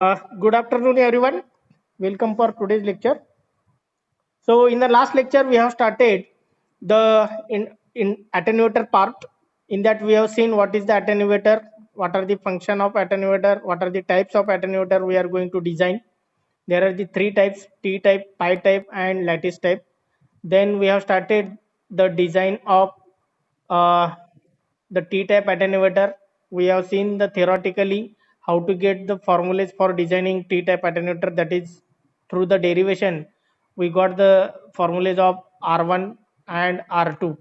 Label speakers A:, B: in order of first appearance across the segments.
A: Good afternoon, everyone. Welcome for today's lecture. So, in the last lecture, we have started the in attenuator part. In that, we have seen what is the attenuator, what are the function of attenuator, what are the types of attenuator we are going to design. There are the three types: T type, pi type, and lattice type. Then we have started the design of uh, the T-type attenuator. We have seen the theoretically how to get the formulas for designing T-type attenuator. That is through the derivation. We got the formulas of R1 and R2.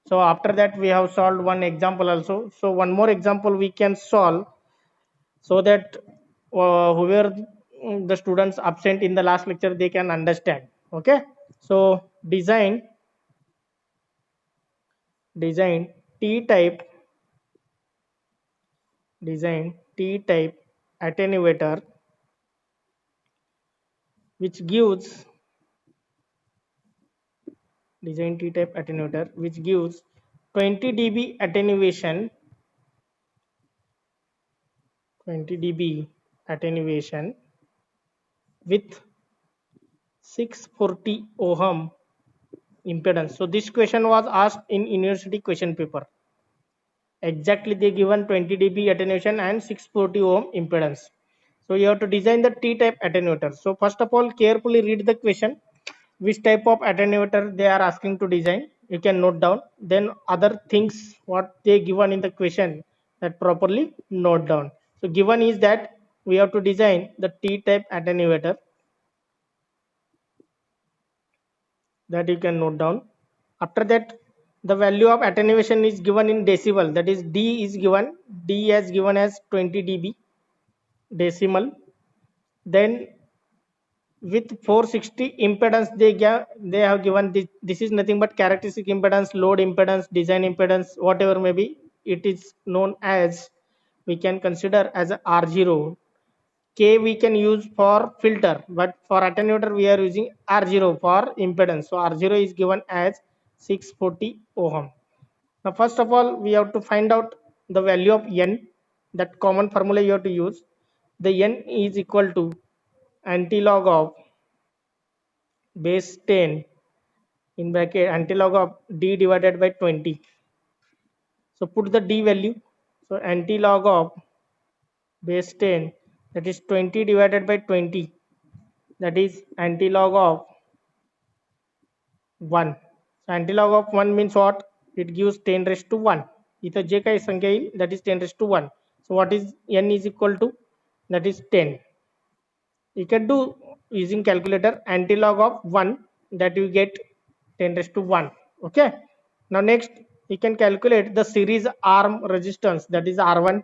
A: So after that we have solved one example also. So one more example we can solve so that whoever the students absent in the last lecture they can understand. Okay. So design T-type design T-type attenuator which gives design T-type attenuator which gives 20 dB attenuation 20 dB attenuation with 640 ohm impedance. So this question was asked in university question paper. Exactly they given 20 dB attenuation and 640 ohm impedance. So you have to design the T-type attenuator. So first of all carefully read the question, which type of attenuator they are asking to design. You can note down. Then other things what they given in the question, that properly note down. So given is that we have to design the T-type attenuator, that you can note down. After that the value of attenuation is given in decibel, that is D is given, D as given as 20 dB decimal. Then with 460 impedance they have given this is nothing but characteristic impedance, load impedance, design impedance, whatever may be, it is known as, we can consider as a R0. K we can use for filter, but for attenuator we are using R0 for impedance. So R0 is given as 640 ohm. Now first of all we have to find out the value of N. That common formula you have to use. The N is equal to antilog of base 10 in bracket antilog of D divided by 20. So put the D value. So antilog of base 10, that is 20 divided by 20, that is antilog of 1. So antilog of 1 means what? It gives 10 raised to 1. इथं जे काही संख्या येईल that is 10 raised to 1. So what is N is equal to? That is 10. You can do using calculator antilog of 1, that you get 10 raised to 1. Okay. Now next you can calculate the series arm resistance, that is R1.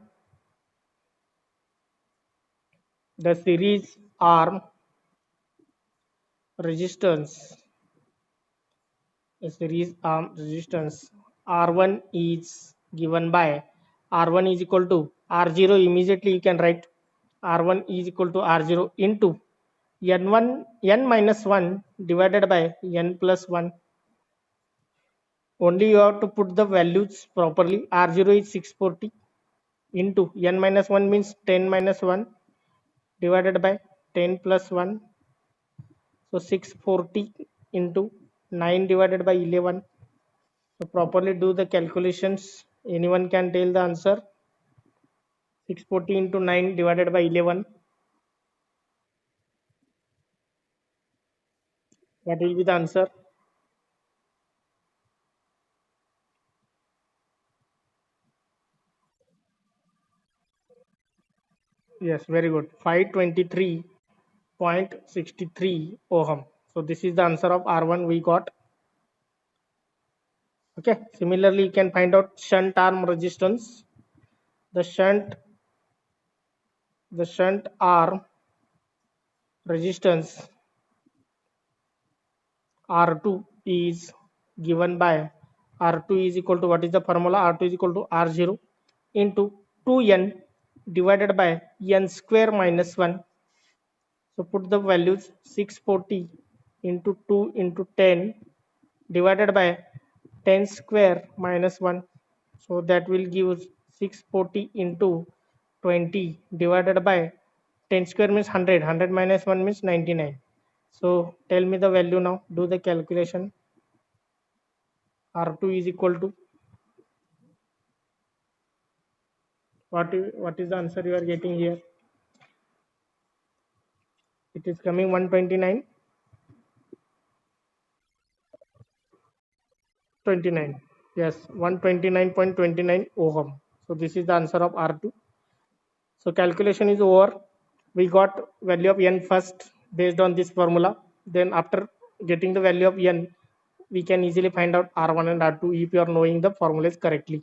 A: The series arm resistance, the series arm resistance R1 is given by, R1 is equal to R0. Immediately you can write R1 is equal to R0 into N1 N minus 1 divided by N plus 1. Only you have to put the values properly. R0 is 640 into N minus 1 means 10 minus 1 divided by 10 plus 1. So 640 into 9 divided by 11. So properly do the calculations. Anyone can tell the answer. 640 into 9 divided by 11. What will be the answer? Yes, very good. 523.63 ohm. So this is the answer of R1 we got. Okay. Similarly, you can find out shunt arm resistance. The shunt arm resistance R2 is given by, R2 is equal to, what is the formula? R2 is equal to R0 into 2N divided by N square minus 1. So put the values 640 into 2 into 10 divided by 10 square minus 1. So that will give 640 into 20 divided by 10 square means 100. 100 minus 1 means 99. So tell me the value now. Do the calculation. R2 is equal to what is the answer you are getting here? It is coming 129. 29. Yes, 129.29 ohm. So this is the answer of R2. So calculation is over. We got value of n first based on this formula. Then after getting the value of n, we can easily find out R1 and R2 if you are knowing the formulas correctly.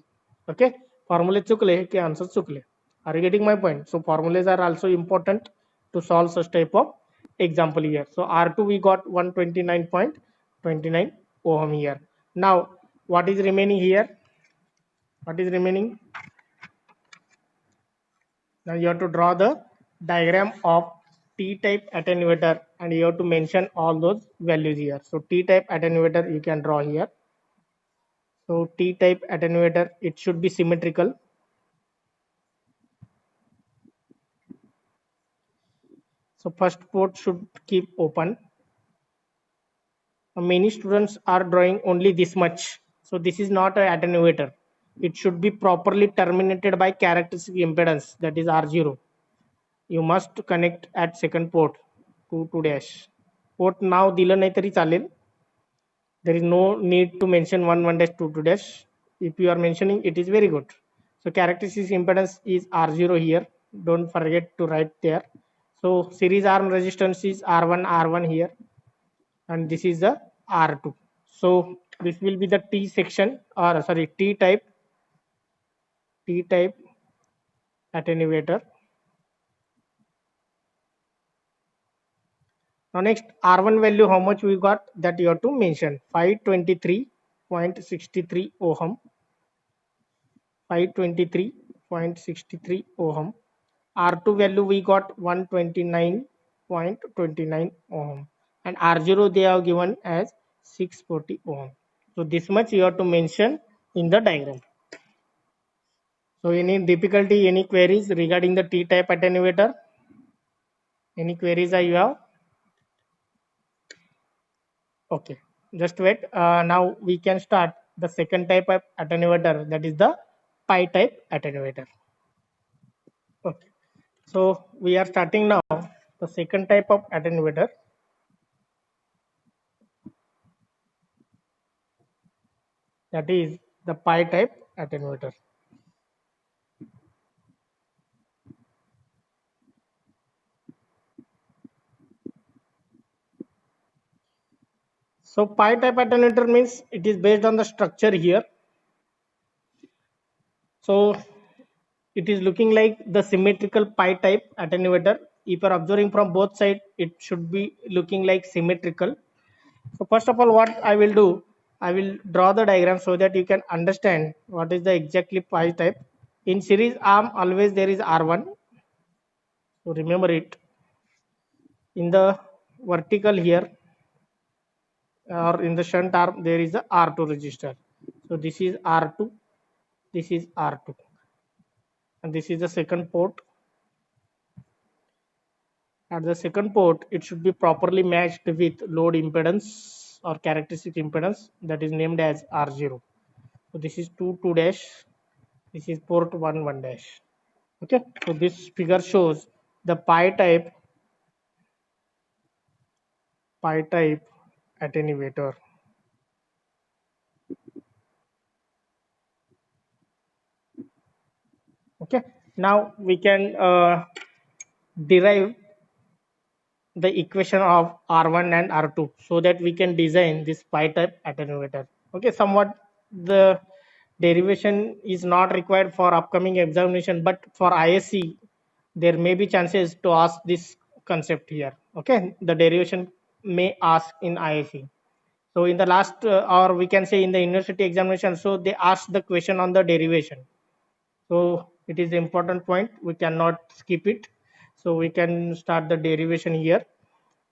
A: Okay, formulas चुकले के answer चुकले. Are you getting my point? So formulas are also important to solve such type of example here. So R2 we got 129.29 ohm here. Now what is remaining here? What is remaining? Now you have to draw the diagram of T-type attenuator and you have to mention all those values here. So T-type attenuator you can draw here. So T-type attenuator, it should be symmetrical. So first port should keep open. Many students are drawing only this much. So this is not an attenuator. It should be properly terminated by characteristic impedance, that is R0. You must connect at second port 2 dash. Port now दिलं नाही तरी चालेल. There is no need to mention 1 dash 2 dash. If you are mentioning, it is very good. So characteristic impedance is R0 here. Don't forget to write there. So series arm resistance is R1 here, and this is the R2. So this will be the T section, or sorry, T type attenuator. Now next R1 value, how much we got, that you have to mention. 523.63 ohm. 523.63 ohm. R2 value we got 129.29 ohm, and R0 they have given as 640 ohm. So this much you have to mention in the diagram. So any difficulty, any queries regarding the T-type attenuator? Any queries you have? Okay, just wait. Now we can start the second type of attenuator, that is the pi-type attenuator. Okay, so we are starting now the second type of attenuator, that is the pi-type attenuator. So pi-type attenuator means it is based on the structure here. So it is looking like the symmetrical pi-type attenuator. If you are observing from both sides, it should be looking like symmetrical. So first of all, what I will do, I will draw the diagram so that you can understand what is the exactly pi type. In series arm, always there is R1. So remember it. In the vertical here, or in the shunt arm, there is a R2 resistor. So this is R2, this is R2, and this is the second port. At the second port, it should be properly matched with load impedance or characteristic impedance, that is named as R0. So this is 2 dash, this is port 1 dash. Okay, so this figure shows the pi-type attenuator. Okay, now we can derive the equation of R1 and R2 so that we can design this pi-type attenuator. Okay, somewhat the derivation is not required for upcoming examination, but for ISC there may be chances to ask this concept here. Okay, the derivation may ask in ISC. So in the last, or we can say in the university examination, so they asked the question on the derivation. So it is important point. We cannot skip it. So we can start the derivation here.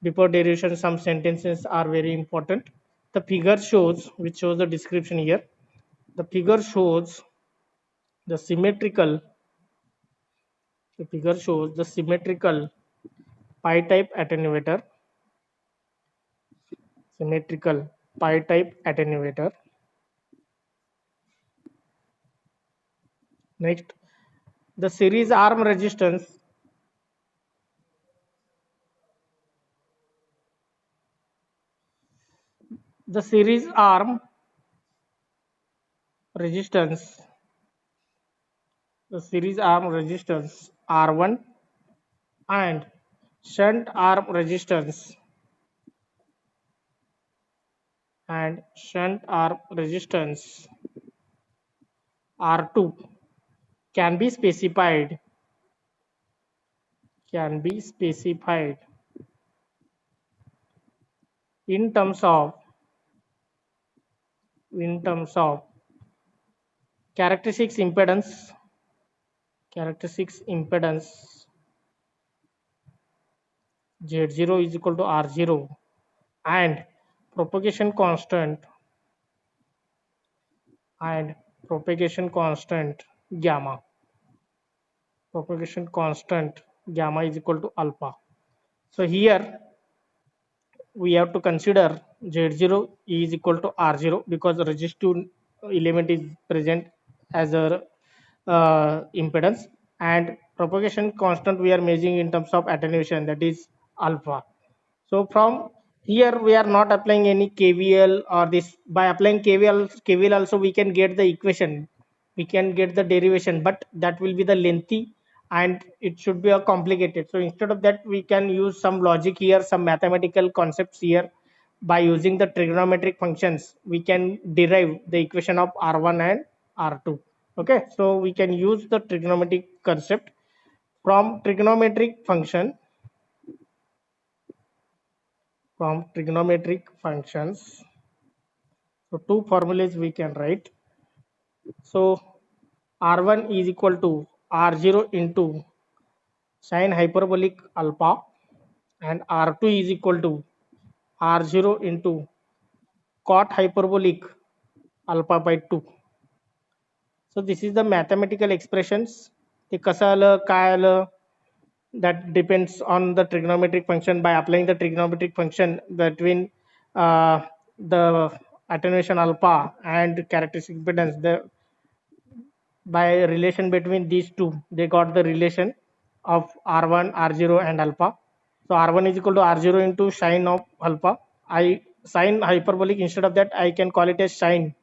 A: Before derivation, some sentences are very important. The figure shows, which shows the description here. The figure shows the symmetrical. The figure shows the symmetrical pi type attenuator, symmetrical pi type attenuator. Next, the series arm resistance. The series arm resistance, the series arm resistance R1 and shunt arm resistance R2 can be specified in terms of characteristics impedance Z0 is equal to R0 and propagation constant gamma. Propagation constant gamma is equal to alpha. So here we have to consider Z0 is equal to R0 because the resistive element is present as a impedance, and propagation constant we are measuring in terms of attenuation, that is alpha. So from here we are not applying any KVL or this. By applying KVL also we can get the equation, we can get the derivation, but that will be the lengthy and it should be a complicated. So instead of that we can use some logic here, some mathematical concepts here. By using the trigonometric functions we can derive the equation of R1 and R2. Okay, so we can use the trigonometric concept. From trigonometric function, so two formulas we can write. So R1 is equal to R0 into sine hyperbolic alpha, and R2 is equal to R0 into cot hyperbolic alpha by 2. So this is the mathematical expressions. ते कसं आलं काय आलं, that depends on the trigonometric function. By applying the trigonometric function between the attenuation alpha and characteristic impedance, by relation between these two they got the relation of R1, R0 and alpha. So R1 is equal to R0 into sine of alpha. I sine hyperbolic, instead of that I can call it as sine,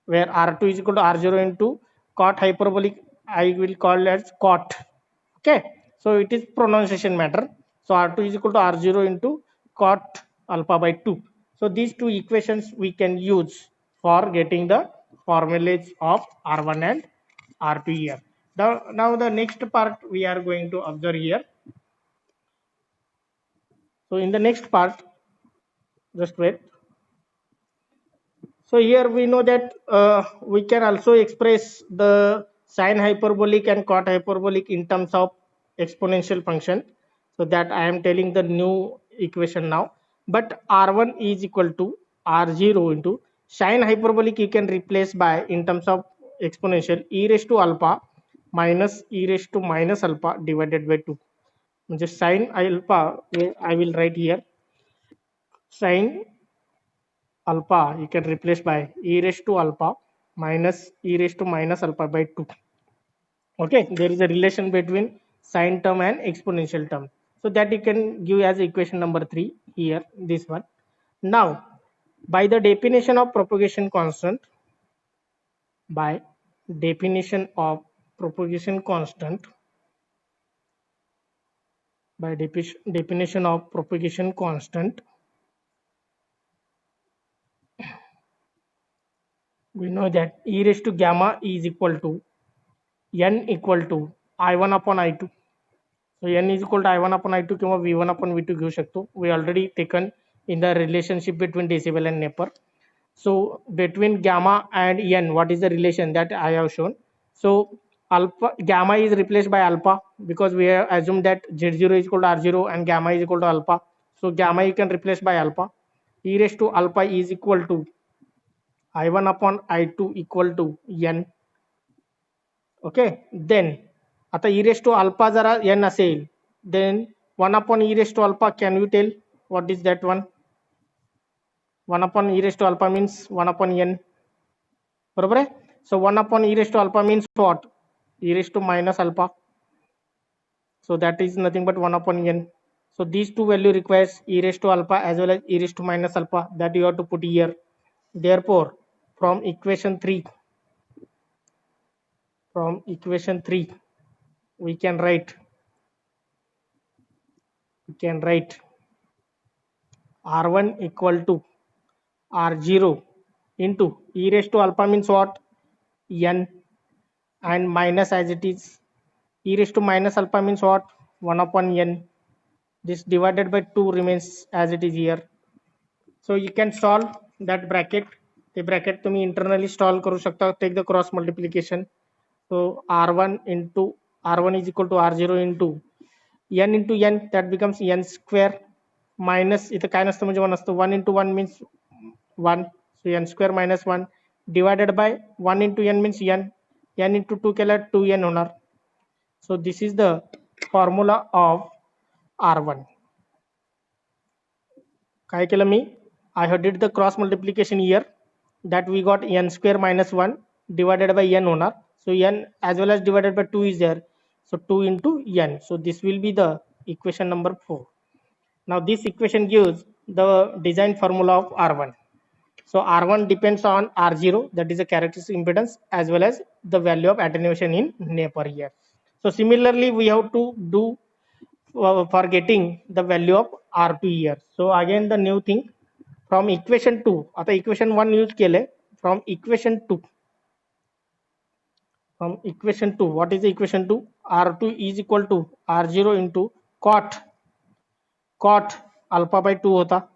A: where R2 is equal to R0 into cot hyperbolic, I will call it as cot. Okay, so it is pronunciation matter. So R2 is equal to R0 into cot alpha by 2. So these two equations we can use for getting the formulas of R1 and R2 here. Now the next part we are going to observe here. So in the next part, just wait. So here we know that we can also express the sine hyperbolic and cot hyperbolic in terms of exponential function. So that I am telling the new equation now. But R1 is equal to R0 into sine hyperbolic you can replace by in terms of exponential e raised to alpha minus e raised to minus alpha divided by 2. Just sine alpha I will write here, sine alpha you can replace by e raised to alpha minus e raised to minus alpha by 2. Okay, there is a relation between sine term and exponential term, so that you can give as equation number 3 here, this one. Now by the definition of propagation constant, by definition of propagation constant definition of propagation constant, we know that e raised to gamma is equal to n equal to I1 upon I2. So n is equal to I1 upon I2 किंवा V1 upon V2 घेऊ शकतो. We already taken in the relationship between decibel and Napier. So between gamma and n, what is the relation that I have shown? So alpha gamma is replaced by alpha because we have assumed that Z0 is equal to R0 and gamma is equal to alpha. So gamma you can replace by alpha. E raised to alpha is equal to I1 upon I2 equal to n. Okay, then आता e raised to alpha जरा n असेल then 1 upon e raised to alpha, can you tell what is that one? 1 upon e raised to alpha means 1 upon n, बरोबर आहे. So 1 upon e raised to alpha means what? E raised to minus alpha. So that is nothing but 1 upon n. So these two value requires e raised to alpha as well as e raised to minus alpha, that you have to put here. Therefore, from equation 3, we can write R1 equal to R0 into e raised to alpha means what? N, and minus as it is e raised to minus alpha means what? 1 upon n. This divided by 2 remains as it is here. So you can solve that bracket. The bracket तुम्ही internally solve करू शकता. Take the cross multiplication. So R1 into R1 is equal to R0 into n, that becomes n square minus इथं काय नसतं म्हणजे 1 असतं. 1 into 1 means 1. So n square minus 1 divided by 1 into n means n. n into 2 केला 2n होणार. So this is the formula of R1. काय केलं मी? I have did the cross multiplication here, that we got n square minus 1 divided by n होणार. So n as well as divided by 2 is there. So 2 into n. So this will be the equation number 4. Now this equation gives the design formula of R1. So R1 depends on R0, that is a characteristic impedance, as well as the value of attenuation in Napier here. So similarly, we have to do for getting the value of R2 here. So again the new thing, from equation 2, आता equation 1 use केले. From equation 2, what is the equation 2? R2 is equal to R0 into cot alpha by 2 होता.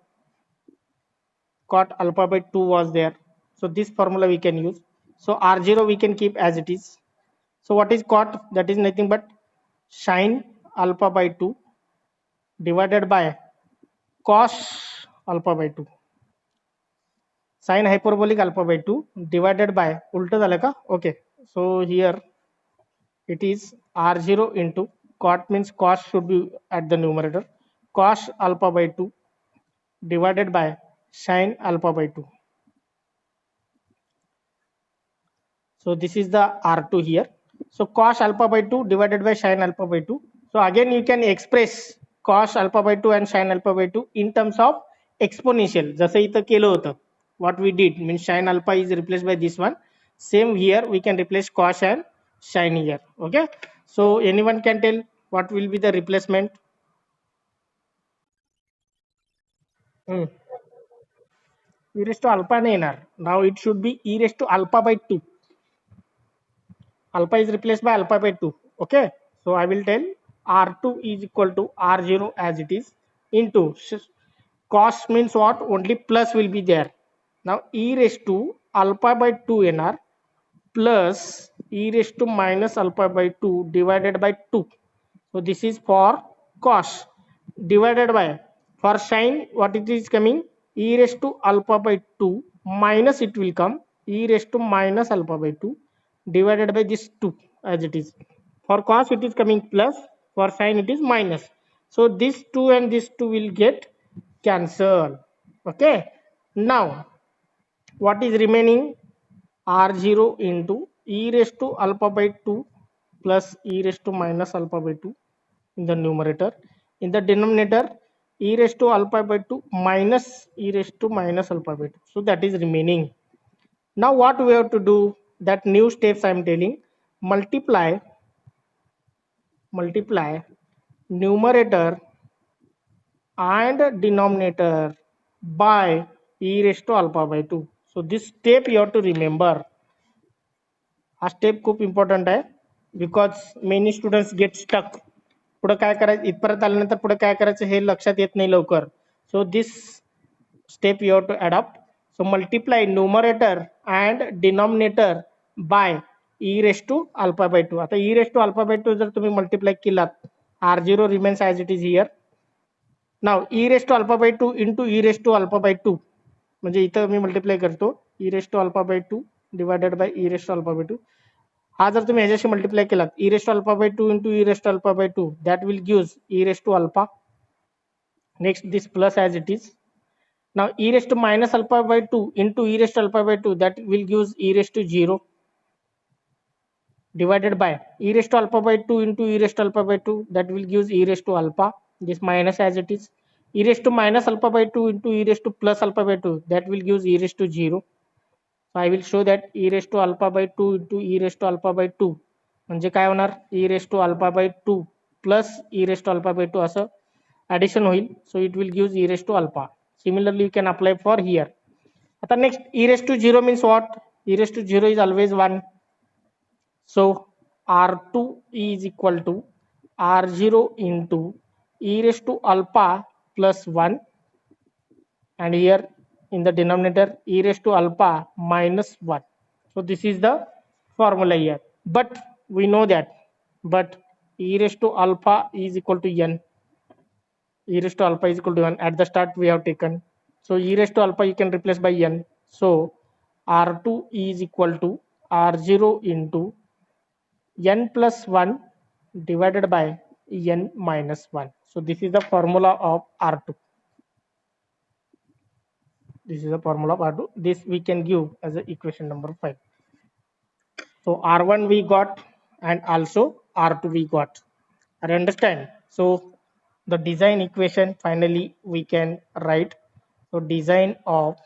A: Cot alpha by 2 was there. So this formula we can use. So R0 we can keep as it is. So what is cot? That is nothing but sine alpha by 2 divided by cos alpha by 2. Sine hyperbolic alpha by 2 divided by उलट झालं का? Okay. So here it is R0 into cot means cos should be at the numerator. Cos alpha by 2 divided by sine alpha by 2. So this is the R2 here. So cos alpha by 2 divided by sine alpha by 2. So again you can express cos alpha by 2 and sine alpha by 2 in terms of exponential. जसं इथं केलं होतं. What we did means sine alpha is replaced by this one. Same here we can replace cos and sine here. Okay. So anyone can tell what will be the replacement? E raised to alpha नाही येणार. Now it should be e raised to alpha by 2. Alpha is replaced by alpha by 2. Okay. So I will tell R2 is equal to R0 as it is into cos means what? Only plus will be there. Now e raised to alpha by 2 nr plus e raised to minus alpha by 2 divided by 2. So this is for cos divided by, for sine what it is coming? E raised to alpha by 2 minus it will come e raised to minus alpha by 2 divided by this 2 as it is. For cos it is coming plus, for sine it is minus. So this 2 and this 2 will get cancelled. Okay. Now what is remaining? R0 into e raised to alpha by 2 plus e raised to minus alpha by 2 in the numerator. In the denominator, e raised to alpha by 2 minus e raised to minus alpha by 2. So that is remaining. Now what we have to do? That new steps I am telling. Multiply numerator and denominator by e raised to alpha by 2. So this step you have to remember. हा step खूप important आहे, because many students get stuck. पुढे काय करायचं, इथपर्यंत आल्यानंतर पुढे काय करायचं हे लक्षात येत नाही लवकर. So this step you have to adopt. So multiply numerator and denominator by e raise to alpha by 2. आता e raise to alpha by 2 जर तुम्ही मल्टिप्लाय केलात, R0 remains as it is here. Now e raise to alpha by 2 into e raise to alpha by 2, म्हणजे इथं मी multiply करतो e raise to alpha by 2 divided by e raised to alpha by 2. हा जर तुम्ही ह्याच्याशी multiply केलात e raised to alpha by 2 into e raised to alpha by 2, that will gives e raised to alpha. Next, this plus as it is. Now e raised to minus alpha by 2 into e raised to alpha by 2, that will gives e raised to 0 divided by e raised to alpha by 2 into e raised to alpha by 2, that will gives e raised to alpha. This minus as it is. E raised to minus alpha by 2 into e raised to plus alpha by 2, that will gives e raised to 0. So I will show that e raised to alpha by 2 into e raised to alpha by 2 म्हणजे काय होणार e raised to alpha by 2 plus e raised to alpha by 2 असं addition होईल. So it will gives e raised to alpha. Similarly you can apply for here. आता next e raised to 0 means what? E raised to 0 is always 1. So R2 is equal to R0 into e raised to alpha plus 1, and here in the denominator e raised to alpha minus 1. So this is the formula here. But we know that, but e raised to alpha is equal to n. E raised to alpha is equal to 1 at the start we have taken. So e raised to alpha you can replace by n. So R2 is equal to R0 into n plus 1 divided by n minus 1. So this is the formula of R2. This is the formula of R2. This we can give as a equation number 5. So R1 we got and also R2 we got. I understand. So the design equation finally we can write. So design of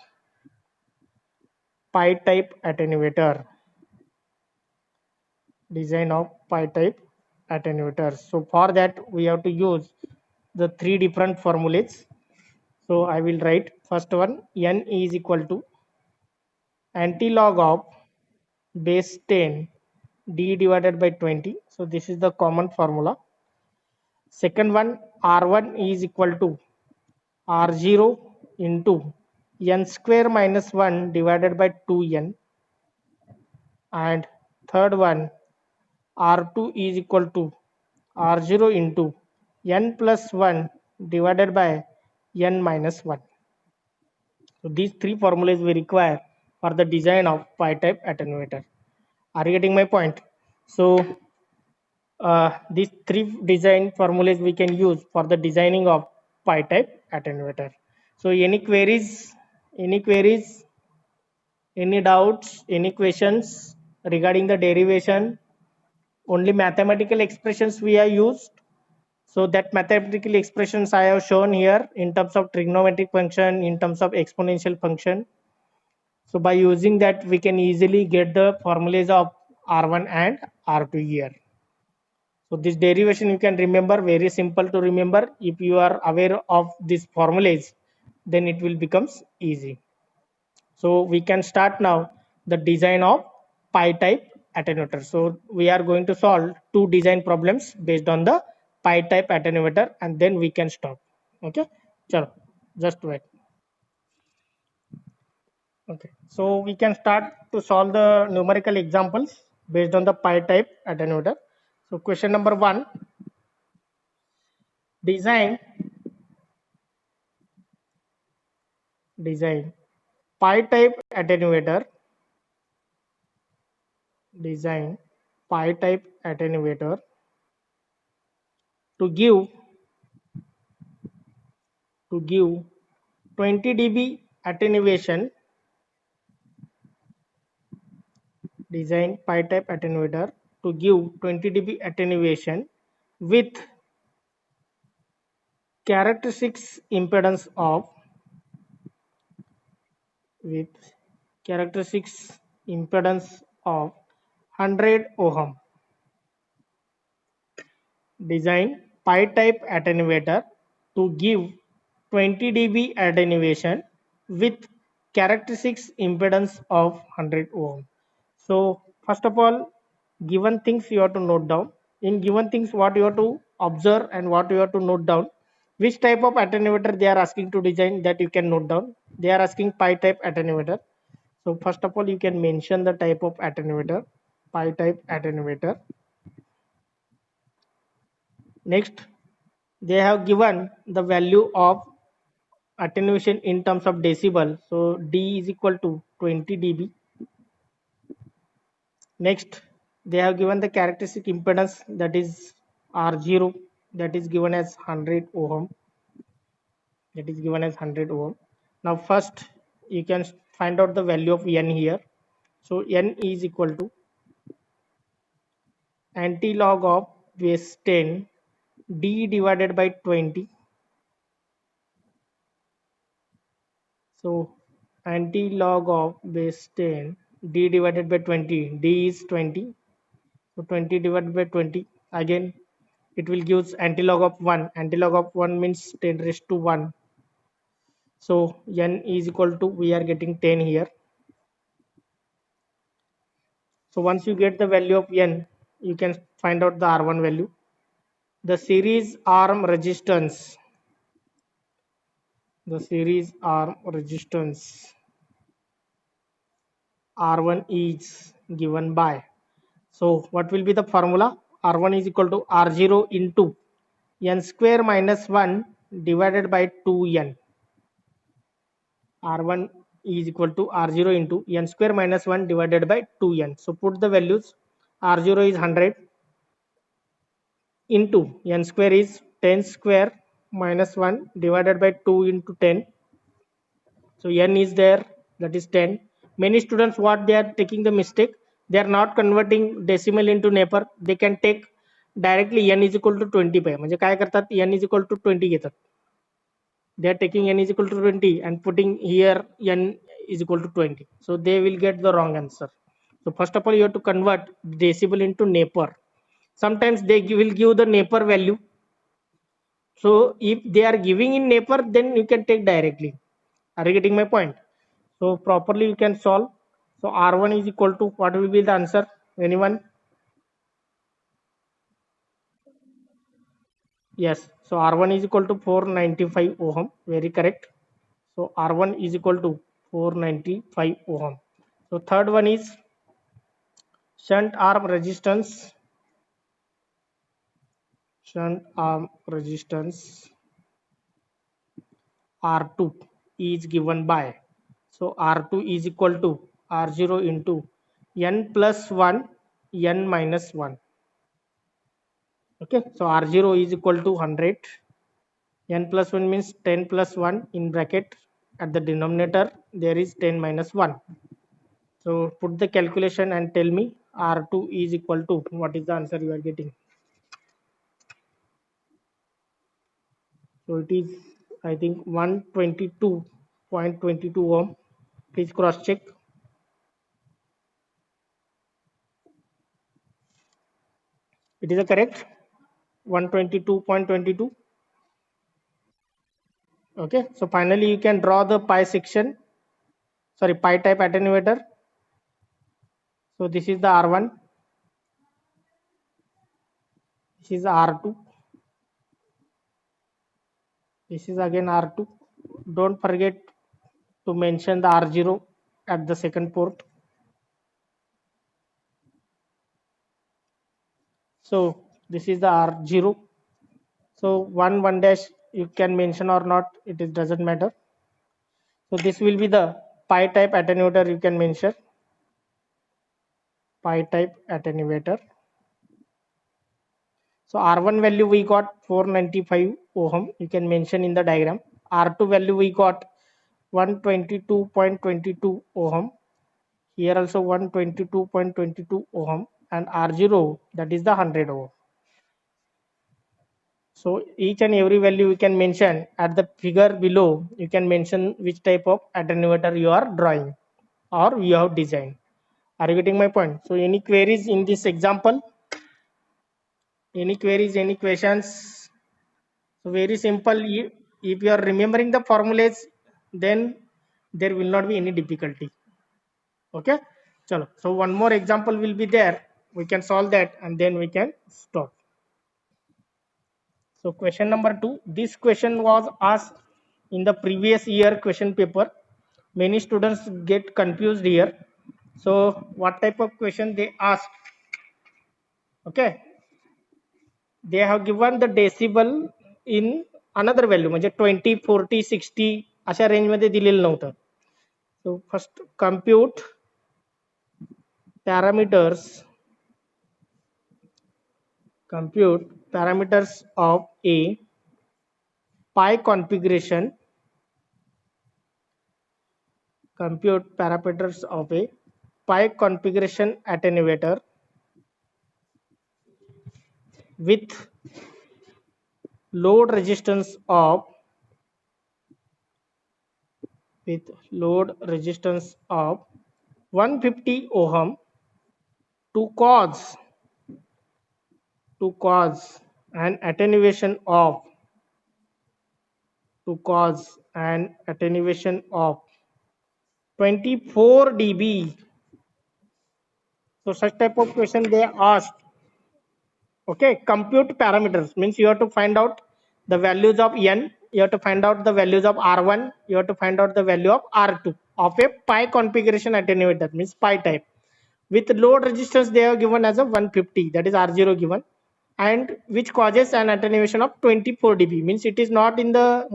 A: pi type attenuator. Design of pi type attenuator. So for that we have to use the three different formulas. So I will write first one, n is equal to antilog of base 10 d divided by 20. So this is the common formula. Second one, R1 is equal to R0 into n square minus 1 divided by 2n. And third one, R2 is equal to R0 into n plus 1 divided by n minus 1. So these three formulas we require for the design of pi-type attenuator. Are you getting my point? So these three design formulas we can use for the designing of pi-type attenuator. So any queries, any doubts, any questions regarding the derivation? Only mathematical expressions we have used. So that mathematical expressions I have shown here in terms of trigonometric function, in terms of exponential function. So by using that we can easily get the formulas of R1 and R2 here. So this derivation you can remember, very simple to remember. If you are aware of these formulas, then it will becomes easy. So we can start now the design of pi type attenuator. So we are going to solve two design problems based on the pi type attenuator and then we can stop. Okay, chalo, just wait. Okay, so we can start to solve the numerical examples based on the pi type attenuator. So question number 1, design pi type attenuator, design pi type attenuator to give 20 dB attenuation. Design pi type attenuator to give 20 dB attenuation with characteristics impedance of 100 ohm. Design pi type attenuator to give 20 dB attenuation with characteristics impedance of 100 ohm. So first of all, given things you have to note down. In given things, what you have to observe and what you have to note down. Which type of attenuator they are asking to design, that you can note down. They are asking pi type attenuator. So first of all, you can mention the type of attenuator, pi type attenuator. Next, they have given the value of attenuation in terms of decibel. So D is equal to 20 dB. Next, They have given the characteristic impedance, that is R0, that is given as 100 ohm. That is given as 100 ohm. Now first you can find out the value of N here. So N is equal to anti-log of base 10 D divided by 20. So anti-log of base 10 D divided by 20. D is 20. So 20 divided by 20. Again, it will give anti-log of 1. Anti-log of 1 means 10 raised to 1. So N is equal to, we are getting 10 here. So once you get the value of N, you can find out the R1 value. The series arm resistance R1 is given by, so what will be the formula? R1 is equal to R0 into N square minus 1 divided by 2N. R1 is equal to R0 into N square minus 1 divided by 2N. So put the values. R0 is 100 into N square is 10 square minus 1 divided by 2 into 10. So N is there, that is 10. Many students, what they are taking the mistake, they are not converting decimal into Napier. They can take directly N is equal to 25. म्हणजे काय करतात, N is equal to 20 घेतात. They are taking N is equal to 20 and putting here N is equal to 20. So they will get the wrong answer. So first of all, you have to convert decibel into Napier. Sometimes they will give the Napier value. So if they are giving in Napier, then you can take directly. Are you getting my point? So properly you can solve. So R1 is equal to, what will be the answer? Anyone? Yes. So R1 is equal to 495 ohm. Very correct. So R1 is equal to 495 ohm. So third one is shunt arm resistance. Shunt arm resistance R2 is given by. So R2 is equal to R0 into N plus 1 N minus 1. Okay. So R0 is equal to 100. N plus 1 means 10 plus 1 in bracket. At the denominator there is 10 minus 1. So put the calculation and tell me R2 is equal to, what is the answer you are getting? So it is, I think, 122.22 ohm. Please cross check. It is a correct 122.22. Okay. So finally you can draw the pi section, sorry, pi type attenuator. So this is the R1. This is R2. This is again R2. Don't forget to mention the R0 at the second port. So this is the R0. So 1 dash you can mention or not, it doesn't matter. So this will be the pi type attenuator, you can mention pi type attenuator. So R1 value we got 495 ohm, you can mention in the diagram. R2 value we got 122.22 ohm. Here also 122.22 ohm, and R0, that is the 100 ohm. So each and every value you can mention at the figure below. You can mention which type of attenuator you are drawing or you have designed. Are you getting my point? So any queries in this example? Any queries, any questions? So very simple. If you are remembering the formulas, then there will not be any difficulty. Okay. Chalo. So one more example will be there. We can solve that and then we can stop. So question number 2. This question was asked in the previous year question paper. Many students get confused here. So what type of question they asked? Okay. They have given the decibel in another value, म्हणजे 20, 40, 60 अशा range मध्ये दिलेलं नव्हतं. So first compute parameters compute parameters of a pi configuration, compute parameters of a pi configuration attenuator with load resistance of load resistance of 150 ohm to cause an attenuation of to cause an attenuation of 24 dB. So such type of question they asked. Okay, compute parameters means you have to find out the values of n, you have to find out the values of R1, you have to find out the value of R2 of a pi configuration attenuator means pi type. With load resistance they are given as a 150, that is R0 given, and which causes an attenuation of 24 dB means it is not in the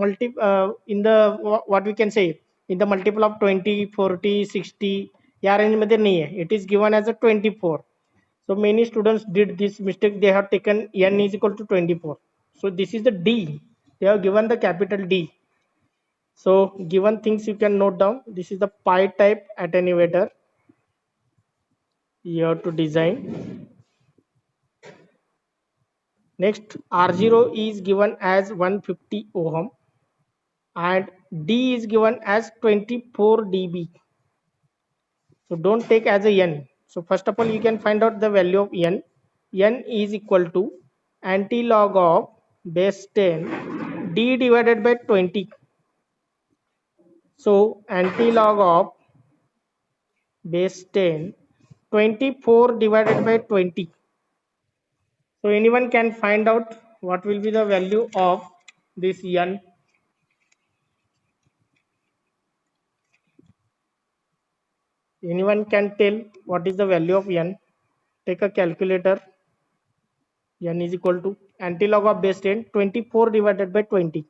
A: in the what we can say in the multiple of 20 40 60 या range मध्ये नहीं है, it is given as a 24. So many students did this mistake, they have taken n is equal to 24. So this is the D, they have given the capital D. So given things you can note down, this is the pi type attenuator you have to design. Next, R0 is given as 150 ohm and D is given as 24 dB. So don't take as a n. So first of all you can find out the value of n. N is equal to anti-log of base 10 D divided by 20. So anti-log of base 10 24 divided by 20. So anyone can find out what will be the value of this n. Anyone can tell what is the value of n? Take a calculator. N is equal to antilog of base 10 24 divided by 20.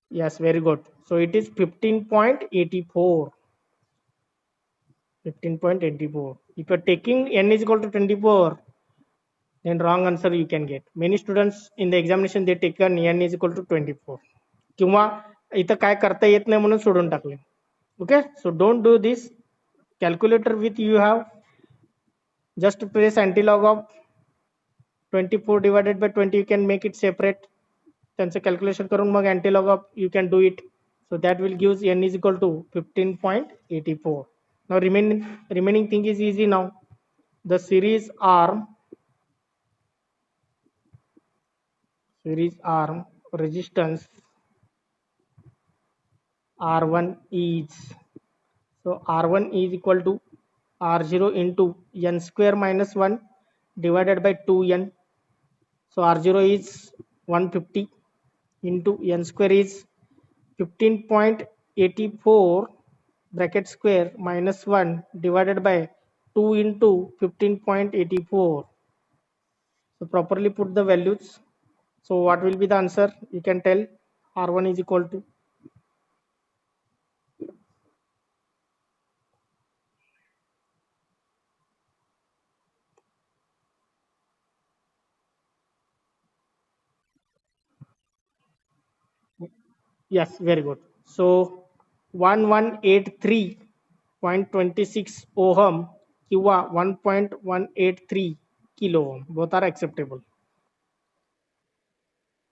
A: Yes, very good. So it is 15.84. 15.84. If you are taking n is equal to 24, then wrong answer you can get. Many students in the examination they take n is equal to 24. किंवा इथं काय करता येत नाही म्हणून सोडून टाकले. Okay, so don't do this. Calculator with you have, just press antilog of 24 divided by 20, you can make it separate. त्यांचं calculation करून मग antilog of you can do it. So that will gives n is equal to 15.84. Now remaining thing is easy now. The series arm resistance R1 is, so R1 is equal to R0 into n square minus 1 divided by 2n. So R0 is 150 into n square is 15.84 bracket square minus 1 divided by 2 into 15.84. So properly put the values. So what will be the answer? You can tell. R1 is equal to, yes, very good. So 1183.26 ohm किंवा 1.183 kilo ohm, both are acceptable.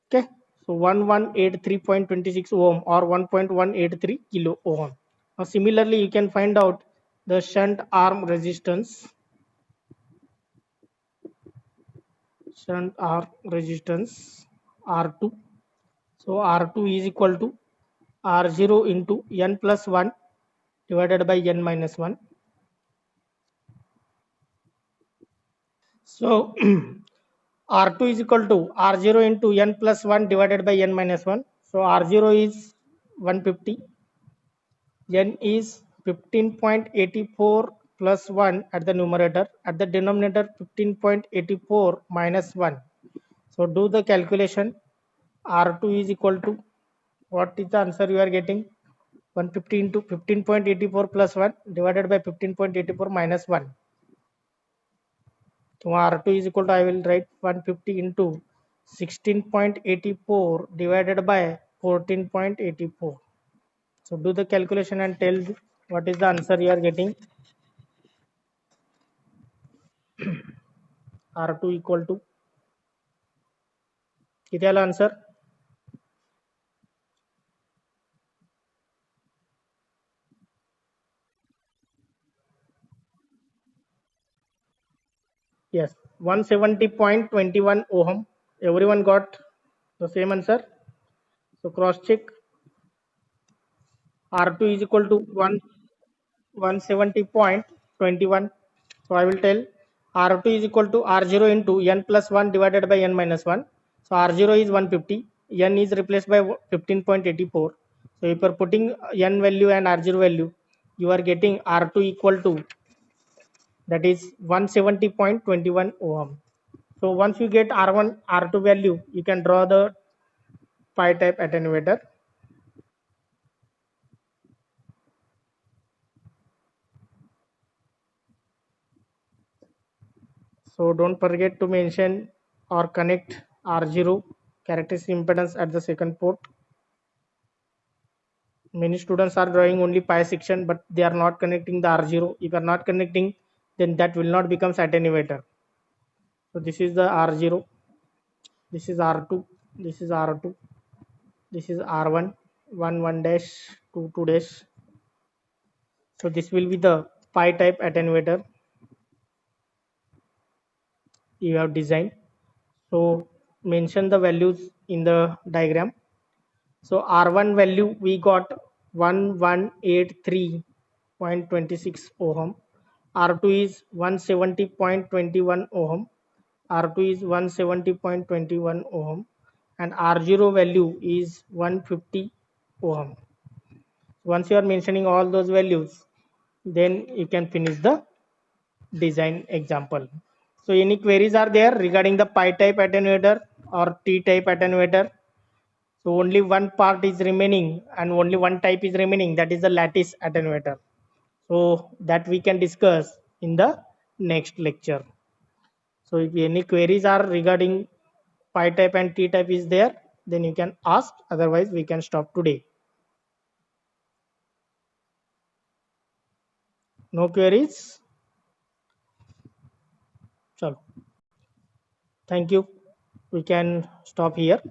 A: Okay, so 1183.26 ohm or 1.183 kilo ohm. Now similarly you can find out the shunt arm resistance. Shunt arm resistance R2. So R2 is equal to R0 into n plus 1 divided by n minus 1. So R2 is equal to R0 into n plus 1 divided by n minus 1. So R0 is 150. N is 15.84 plus 1 at the numerator. At the denominator 15.84 minus 1. So do the calculation. R2 is equal to, what is the answer you are getting? 150 into 15.84 plus 1 divided by 15.84 minus 1. So R2 is equal to, I will write 150 into 16.84 divided by 14.84. So do the calculation and tell what is the answer you are getting. R2 equal to किती आला answer? Yes, 170.21 ohm. Everyone got the same answer. So cross check. R2 is equal to 170.21. So I will tell R2 is equal to R0 into n plus 1 divided by n minus 1. So R0 is 150. N is replaced by 15.84. So if you are putting n value and R0 value, you are getting R2 equal to, that is 170.21 ohm. So once you get R1, R2 value, you can draw the pi type attenuator. So don't forget to mention or connect R0 characteristic impedance at the second port. Many students are drawing only pi section, but they are not connecting the R0. If you are not connecting, then that will not become attenuator. So this is the R0, this is R2, this is R2, this is R1, 1 dash 2 dash. So this will be the pi type attenuator you have designed. So mention the values in the diagram. So R1 value we got 1183.26 ohm. R2 is 170.21 ohm. R2 is 170.21 ohm, and R0 value is 150 ohm. Once you are mentioning all those values, then you can finish the design example. So any queries are there regarding the pi type attenuator or T type attenuator? So only one part is remaining and only one type is remaining, that is the lattice attenuator. So that we can discuss in the next lecture. So if any queries are regarding pi type and T type is there, then you can ask, otherwise we can stop today. No queries? Chalo. Thank you. We can stop here.